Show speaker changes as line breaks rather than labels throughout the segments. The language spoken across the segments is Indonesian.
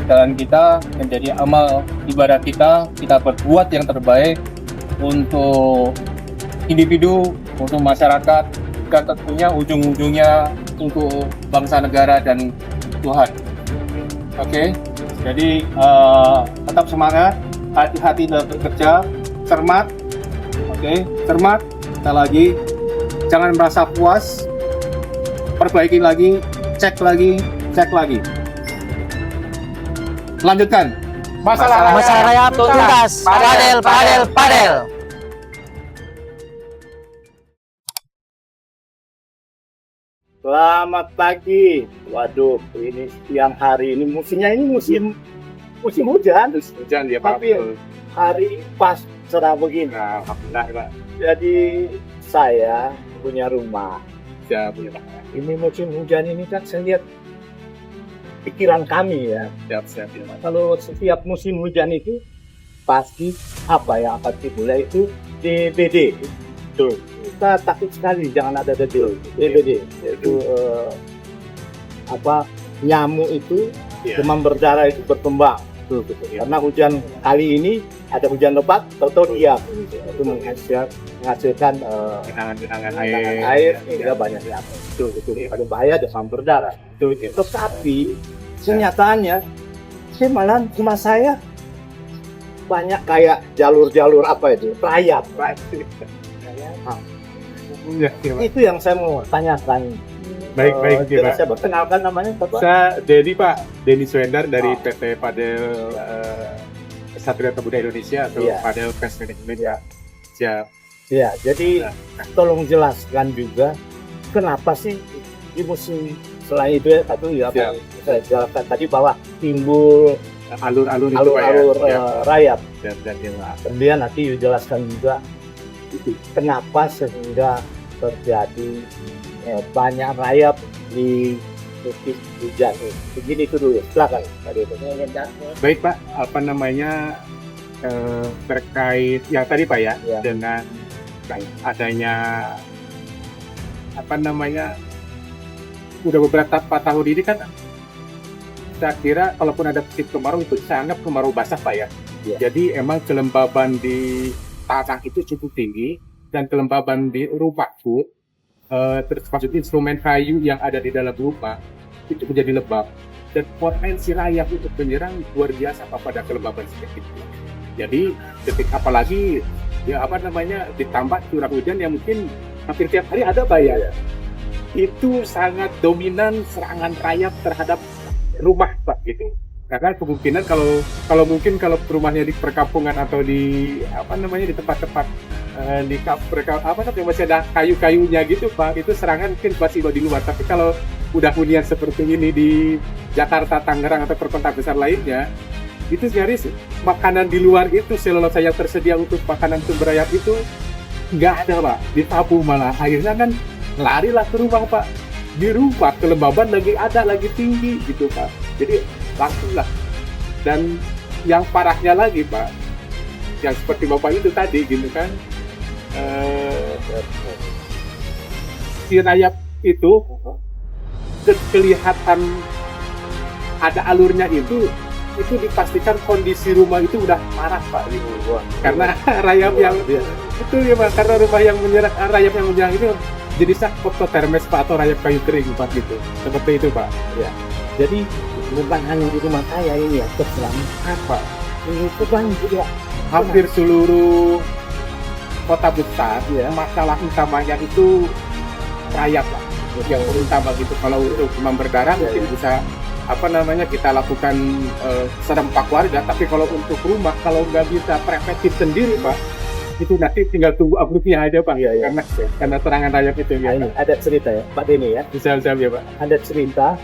dan kita menjadi amal ibadah kita berbuat yang terbaik untuk individu, untuk masyarakat, dan tentunya ujung-ujungnya untuk bangsa negara dan Tuhan. Oke, jadi tetap semangat, hati-hati dalam bekerja, cermat, cermat, kita lagi, jangan merasa puas, perbaiki lagi, cek lagi. Lanjutkan.
Masalah rakyat tuntas. Padel.
Selamat pagi. Waduh, ini siang hari ini musim hujan.
Hujan ya Pak.
Tapi hari pas cerah begini.
Alhamdulillah Pak.
Jadi saya punya rumah.
Ya punya Pak.
Ini musim hujan ini kan saya lihat pikiran kami ya.
Siap ya Pak.
Kalau setiap musim hujan itu pasti apa yang akan dimulai itu DBD. Betul. Kita takut sekali jangan ada DBD. Yaitu nyamuk itu demam berdarah itu berkembang. Betul. Karena hujan kali ini ada hujan lebat, tahu-tahu dia itu menghasilkan
genangan
air hingga banyak nyamuk. Itu paling bahaya demam berdarah. Tetapi kenyataannya rumah saya banyak kayak jalur apa itu rayap. Itu yang saya mau tanyakan.
Baik Pak.
Saya perkenalkan namanya Bapak.
Saya Denny Swendar dari PT Padel Satria Pemuda Indonesia atau Padel Fest Management. Siap.
Ya, jadi tolong jelaskan juga kenapa sih di musim selain itu saya jelaskan tadi bahwa timbul
alur
rayap.
Dan
Kemudian nanti dijelaskan juga kenapa sehingga terjadi banyak rayap di musim hujan. Begini itu dulu, silakan.
Baik Pak, terkait yang tadi Pak ya. Dengan adanya udah beberapa tahun ini kan saya kira kalaupun ada musim kemarau itu saya anggap kemarau basah Pak ya. Jadi emang kelembaban di tanah itu cukup tinggi dan kelembaban di rumah pun termasuk instrumen kayu yang ada di dalam rumah itu menjadi lembab dan potensi rayap untuk menyerang luar biasa pada kelembaban seperti itu. Jadi ketika apalagi ditambah curah hujan yang mungkin hampir tiap hari ada Pak ya. Itu sangat dominan serangan rayap terhadap rumah Pak gitu. Karena kemungkinan kalau rumahnya di perkampungan atau di di tempat-tempat masih ada kayu-kayunya gitu Pak, itu serangan mungkin masih di luar. Tapi kalau udah hunian seperti ini di Jakarta, Tangerang atau kota besar lainnya, itu nyaris makanan di luar itu selulosa yang tersedia untuk makanan sumber rayap itu nggak ada Pak, ditabuh malah. Akhirnya kan larilah ke rumah Pak, di rumah kelembaban lagi tinggi gitu Pak. Jadi langsung lah. Dan yang parahnya lagi Pak, yang seperti Bapak itu tadi gitu kan, si rayap itu kelihatan ada alurnya itu dipastikan kondisi rumah itu udah parah Pak gitu. Karena rayap yang itu ya Pak, karena rumah yang rayap yang menyerang itu jenisnya Phototermes Pak atau rayap kayu kering Pak gitu. Seperti itu Pak.
Ya. Jadi bukan hanya di rumah saya ini ya terserang
Pak.
Itu kan juga
hampir seluruh kota besar masalah utamanya itu rayap Pak. Yang utama gitu. Kalau untuk demam berdarah mungkin bisa kita lakukan serempak warga, tapi kalau untuk rumah kalau nggak bisa preventif sendiri Pak, itu nanti tinggal tunggu abrupnya aja Pak. Karena serangan rayap itu ya.
Ini ada cerita ya Pak Denny ya.
Bisa ya Pak.
Ada cerita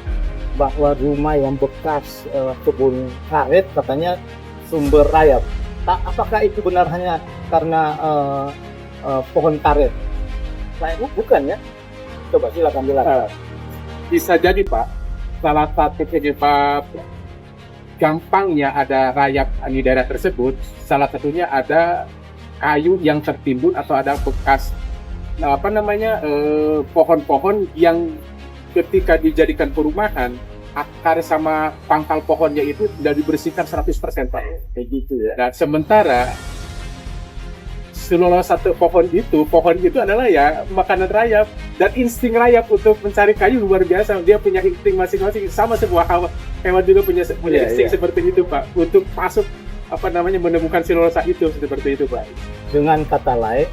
bahwa rumah yang bekas kebun karet katanya sumber rayap. Apakah itu benar hanya karena pohon karet? Bukan ya? Coba silakan jelaskan.
Bisa jadi Pak. Salah satu penyebab gampangnya ada rayap di daerah tersebut, salah satunya ada kayu yang tertimbun atau ada bekas pohon-pohon yang ketika dijadikan perumahan akar sama pangkal pohonnya itu tidak dibersihkan 100% Pak.
Kayak gitu ya.
Nah, sementara seluruh satu pohon itu adalah ya makanan rayap, dan insting rayap untuk mencari kayu luar biasa. Dia punya insting masing-masing, sama sebuah hewan juga punya
Iya,
insting
iya.
seperti itu Pak, untuk masuk menemukan silosa itu seperti itu Pak.
Dengan kata lain,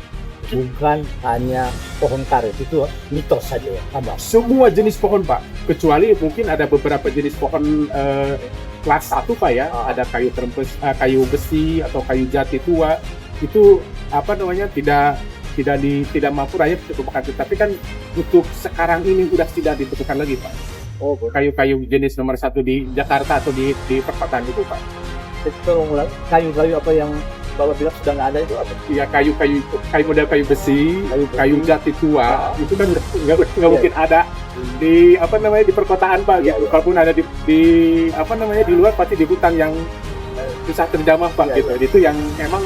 bukan hanya pohon karet, itu mitos saja ya, Abang.
Semua jenis pohon Pak, kecuali mungkin ada beberapa jenis pohon kelas 1 Pak ya, ada kayu terempes, kayu besi atau kayu jati tua, itu tidak mampu rayap untuk makan. Tapi kan untuk sekarang ini udah tidak dibutuhkan lagi Pak.
Oh,
Kayu-kayu jenis nomor 1 di Jakarta atau di perkotaan itu Pak.
tolong ulang, kayu-kayu apa yang Bapak bilang sudah nggak ada itu apa?
Ya kayu model kayu besi, kayu jati tua, itu kan nggak mungkin ada di di perkotaan Pak.
Iya,
Gitu.
iya.
Kalaupun ada di luar pasti di hutan yang susah terjamah Pak.
Iya,
Gitu. Itu yang emang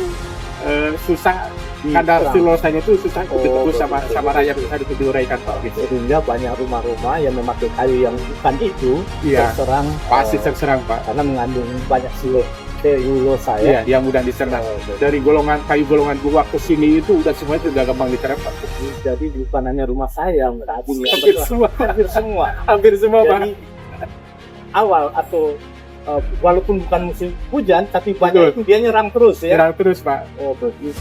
susah. Kadar
Diserang.
silosanya itu susah
Oh,
ditebus sama
betul.
rayap yang harus diuraikan Pak. Gitu.
Sehingga banyak rumah-rumah yang memakai kayu yang bukan itu
Iya.
terserang
Pasti terserang Pak.
karena mengandung banyak selulosa
Iya,
ya.
yang mudah diserang. Dari kayu golongan 2 ke sini itu udah semuanya sudah gampang diserang Pak.
Jadi bukan hanya rumah saya,
Hampir semua,
hampir semua.
hampir semua Pak.
Jadi awal atau walaupun bukan musim hujan, tapi banyak itu dia nyerang terus ya.
Serang terus Pak.
Oh begitu.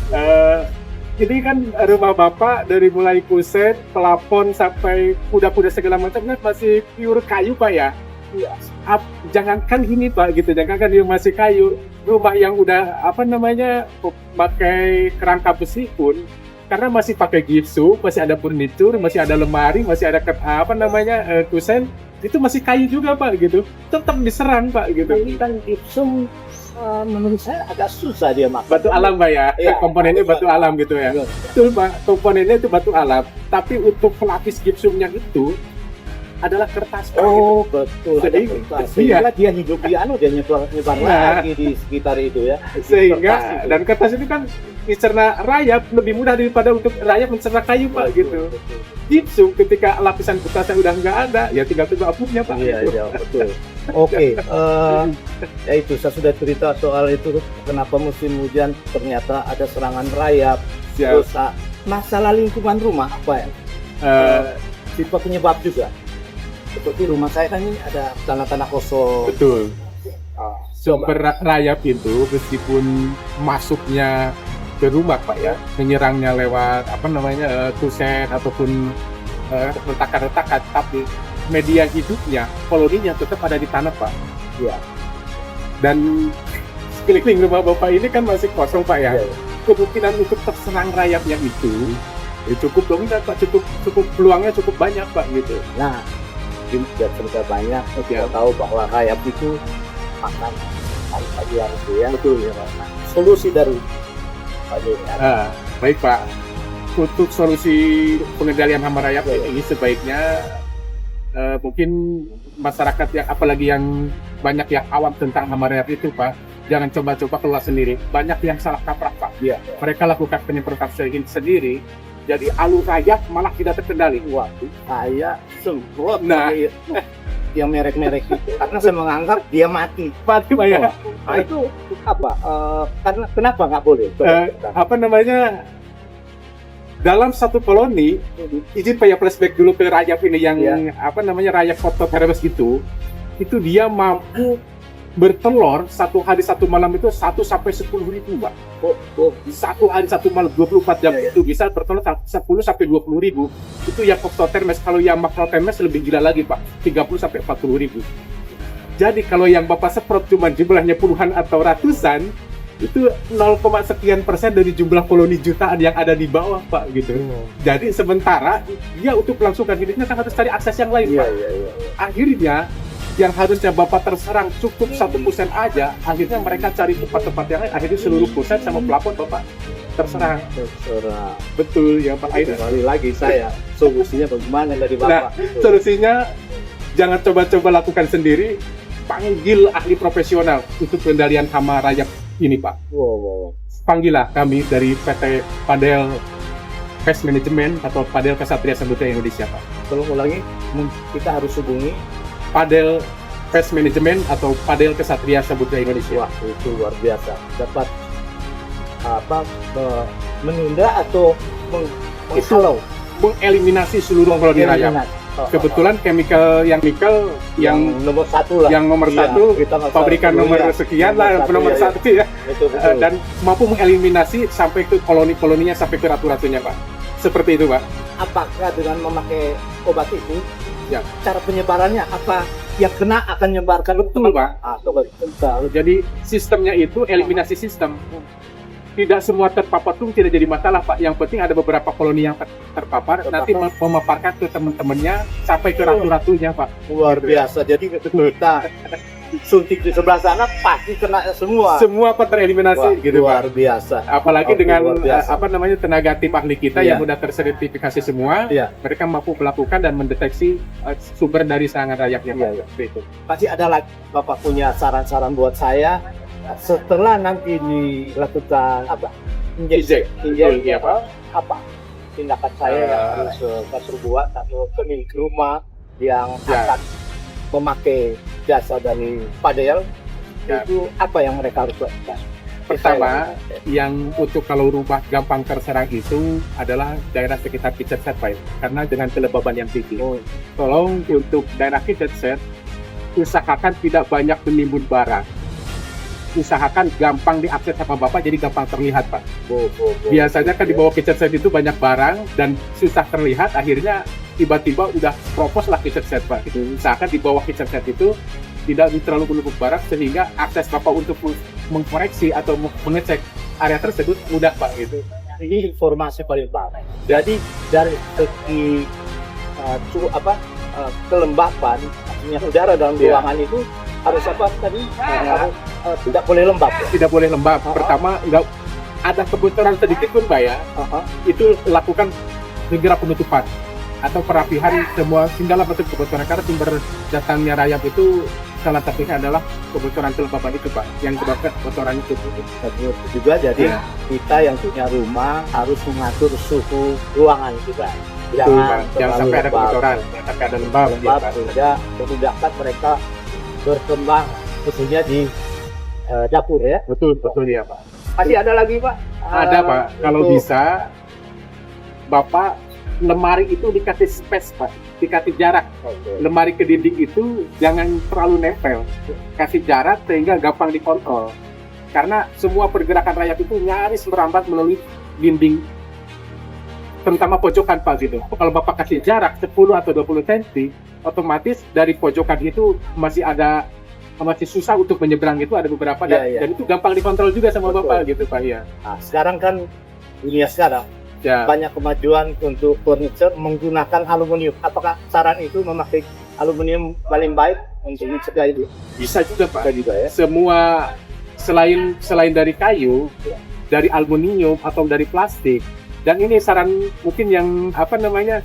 Ini kan rumah Bapak dari mulai kusen, pelafon sampai kuda-kuda segala macam kan masih pure kayu Pak ya.
Iya.
Jangankan ini Pak gitu, jangankan yang masih kayu, rumah yang udah pakai kerangka besi pun, karena masih pakai gipsum, masih ada furnitur, masih ada lemari, masih ada kusen, itu masih kayu juga Pak gitu, tetap diserang Pak gitu.
Ini kan gipsum menurut saya agak susah dia makan.
Batu alam Pak ya,
Iya.
komponennya batu alam gitu ya.
Iya.
Betul Pak, komponennya itu batu alam, tapi untuk pelapis gipsumnya itu adalah kertas Pak.
Oh betul.
Jadi,
Sehingga dia hidup di dia nyebar
Nah.
lagi di sekitar itu ya.
Sehingga
Kertas itu.
dan kertas itu kan mencerna rayap lebih mudah daripada untuk rayap mencerna kayu Pak gitu.
Betul.
Gipsum ketika lapisan kertasnya udah nggak ada, ya tinggal tunggu apupnya Pak.
Iya, iya, betul. Oke, ya itu saya sudah cerita soal itu kenapa musim hujan ternyata ada serangan rayap.
Siap.
Terus masalah lingkungan rumah apa ya?
Eh,
Tipe penyebab juga. Seperti rumah saya kan ini ada tanah-tanah kosong.
betul.
Ah,
Sumber rayap itu meskipun masuknya ke rumah Pak ya, menyerangnya lewat kusen ataupun retakan-retakan, tapi media hidupnya, koloninya tetap ada di tanah Pak.
Iya.
Dan sekeliling rumah Bapak ini kan masih kosong Pak ya.
Iya, iya.
Kemungkinan untuk terserang rayapnya itu ya cukup dominan Pak, cukup peluangnya cukup banyak Pak gitu.
Nah, mungkin sudah cerita banyak.
Ya.
Kita tahu bahwa rayap itu makan pagi yang itu ya.
Betul ya Pak.
Nah, solusi dari Pak Joni ada.
Baik Pak, untuk solusi pengendalian hama rayap ini sebaiknya mungkin masyarakat yang apalagi yang banyak yang awam tentang hama rayap itu Pak, jangan coba-coba keluar sendiri. Banyak yang salah kaprah Pak.
Iya.
Mereka lakukan penyemprotan sendiri, jadi alur rayap malah tidak terkendali.
Waktu saya semprot
Nah.
pakai yang merek-merek itu karena saya menganggap dia mati.
Mati Pak ya.
Nah, itu apa? Karena kenapa nggak boleh?
Dalam satu koloni, izin Pak ya flashback dulu ke rayap ini yang
Iya.
rayap fototeres itu dia mampu bertelur satu hari satu malam itu 1 sampai 10.000 Pak. Satu hari satu malam 24 jam
Iya, iya.
itu bisa bertelur 10 sampai 20.000. Itu yang fototermes. Kalau yang makrotermes lebih gila lagi Pak, 30 sampai 40.000. Jadi kalau yang Bapak semprot cuma jumlahnya puluhan atau ratusan, itu 0,sekian% dari jumlah koloni jutaan yang ada di bawah Pak gitu. Jadi sementara dia untuk melangsungkan hidupnya kan harus cari akses yang lain Pak. Akhirnya yang harusnya Bapak terserang cukup 1% aja, akhirnya mereka cari tempat-tempat yang lain, akhirnya seluruh pusat sama pelapon Bapak terserang.
Terserah.
Betul ya Pak. Akhirnya
Kembali lagi saya solusinya bagaimana dari Bapak?
solusinya jangan coba-coba lakukan sendiri, panggil ahli profesional untuk pengendalian hama rayap ini Pak.
Wow.
Panggillah kami dari PT Padel Pest Management atau Padel Kesatria Samudra Indonesia Pak.
Tolong ulangi, kita harus hubungi
Padel Pest Management atau Padel Kesatria Samudra Indonesia.
Wah, itu luar biasa. Dapat menunda atau menghalau
Mengeliminasi seluruh koloni rayap. Kebetulan chemical yang
nomor satu lah.
yang nomor
Iya,
satu,
kita nggak
pabrikan
salah dulu
nomor
ya.
sekian
Nomor
lah,
satu,
nomor
iya,
satu ya.
Betul.
Dan mampu mengeliminasi sampai ke koloni-koloninya, sampai ke ratu-ratunya, Pak. Seperti itu, Pak.
Apakah dengan memakai obat itu,
Ya.
cara penyebarannya apa? Yang kena akan menyebarkan
Betul, Pak.
Coba kita
Jadi sistemnya itu eliminasi sistem. Tidak semua terpapar itu tidak jadi masalah, Pak. Yang penting ada beberapa koloni yang terpapar, nanti memaparkan ke teman-temannya sampai ke ratu-ratunya, Pak.
luar biasa. Jadi kita suntik di sebelah sana pasti kena semua.
Semua Pak tereliminasi,
Wah,
gitu,
luar
Pak.
biasa.
Apalagi
Oke,
dengan
luar biasa.
tenaga tim ahli kita
Iya.
yang sudah tersertifikasi semua,
Iya.
mereka mampu melakukan dan mendeteksi sumber dari serangan rayapnya, Pak.
Iya.
Seperti itu.
Pasti ada lagi Bapak punya saran-saran buat saya setelah nanti dilakukan
Injek. Betul, iya, Pak.
apa tindakan saya yang harus buat atau pemilik rumah yang
Ya.
akan memakai jasa dari Padel
Ya.
itu apa yang mereka harus lakukan?
Pertama, yang untuk kalau rumah gampang terserang itu adalah daerah sekitar kitchen set, Pak. Karena dengan kelembaban yang tinggi.
Oh,
Tolong untuk daerah kitchen set, usahakan tidak banyak menimbun barang. Usahakan gampang diakses sama Bapak, jadi gampang terlihat, Pak. Biasanya kan di bawah kitchen set itu banyak barang dan susah terlihat, akhirnya tiba-tiba udah propos lah kitchen set, Pak. Usahakan di bawah kitchen set itu tidak terlalu menumpuk barang sehingga akses Bapak untuk mengkoreksi atau mengecek area tersebut mudah, Pak, gitu.
Ini informasi paling penting. Jadi dari segi kelembapan, artinya udara dalam
Iya.
ruangan itu harus apa tadi? Harus tidak boleh lembab. Ya?
Tidak boleh lembab. Pertama, nggak ada kebocoran sedikit pun, Pak, ya. Itu lakukan segera penutupan atau perapihan semua segala bentuk kebocoran, karena sumber datangnya rayap itu salah satunya adalah kebocoran kelembaban itu, Pak, yang menyebabkan kebocoran itu.
Betul juga, jadi
Iya.
kita yang punya rumah harus mengatur suhu ruangan juga.
Betul, Pak. Jangan
terlalu
sampai ada
lembab.
kebocoran, jangan sampai ada lembab, ya,
Lembab
Pak.
sehingga memudahkan mereka berkembang khususnya di dapur ya.
Betul ya, Pak.
Masih ada lagi Pak?
Ada, Pak. Kalau
untuk-
bisa, Bapak lemari itu dikasih space, Pak, dikasih jarak.
Oke.
Lemari ke dinding itu jangan terlalu nempel, kasih jarak sehingga gampang dikontrol. Karena semua pergerakan rayap itu nyaris merambat melalui dinding, terutama pojokan, Pak, gitu. Kalau Bapak kasih jarak 10 atau 20 cm, otomatis dari pojokan itu masih susah untuk menyeberang, itu ada beberapa
Iya.
dan itu gampang dikontrol juga sama
Betul.
Bapak, gitu, Pak, ya.
Nah, sekarang kan dunia sekarang
Ya.
banyak kemajuan untuk furniture menggunakan aluminium. Apakah saran itu memakai aluminium paling baik untuk mencegah itu?
Bisa juga, Pak.
Bisa juga ya.
Semua selain dari kayu, dari aluminium atau dari plastik. Dan ini saran mungkin yang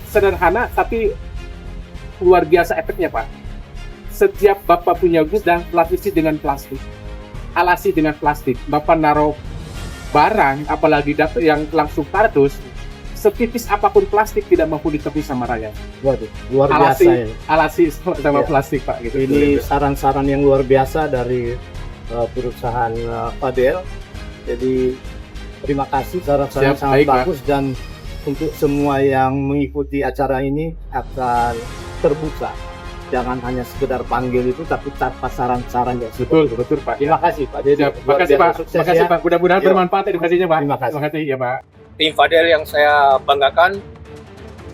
sederhana tapi luar biasa efeknya, Pak. Setiap Bapak punya gudang, lapisi dengan plastik, alasi dengan plastik. Bapak naruh barang, apalagi yang langsung kardus, setipis apapun plastik tidak mampu ditebus sama rayap.
Waduh, luar biasa ya.
Alasi sama
Ya.
plastik, Pak. Gitu.
Ini saran-saran yang luar biasa dari perusahaan Padel. Jadi terima kasih, saran-saran
Siap,
sangat
baik, Pak.
bagus, dan untuk semua yang mengikuti acara ini akan terbuka. Jangan hanya sekedar panggil itu, tapi tanpa saran-saran yang
Betul, Pak.
Terima kasih Pak. Jadi,
Siap. Makasih, Pak.
Sukses
Makasih,
ya.
Pak. Mudah-mudahan
Yuk.
bermanfaat edukasinya, Pak.
Terima kasih.
Terima kasih, ya, Pak.
Tim Padel yang saya banggakan,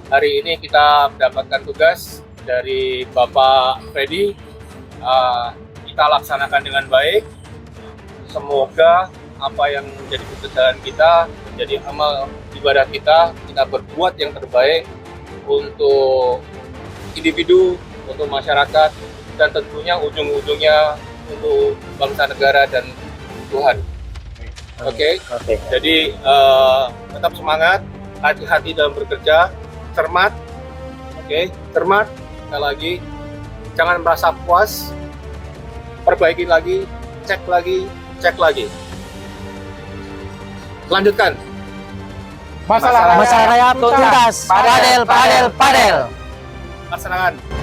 hari ini kita mendapatkan tugas dari Bapak Freddy. Kita laksanakan dengan baik. Semoga apa yang menjadi kebesaran kita, menjadi amal ibadah kita berbuat yang terbaik untuk individu, untuk masyarakat, dan tentunya ujung-ujungnya untuk bangsa, negara, dan Tuhan. Oke. Jadi tetap semangat, hati-hati dalam bekerja, cermat, cermat. Sekali lagi, jangan merasa puas, perbaiki lagi, cek lagi. Lanjutkan.
Masalah
Masalah
rayap tuntas.
Padel.
Padel.
Laksanakan.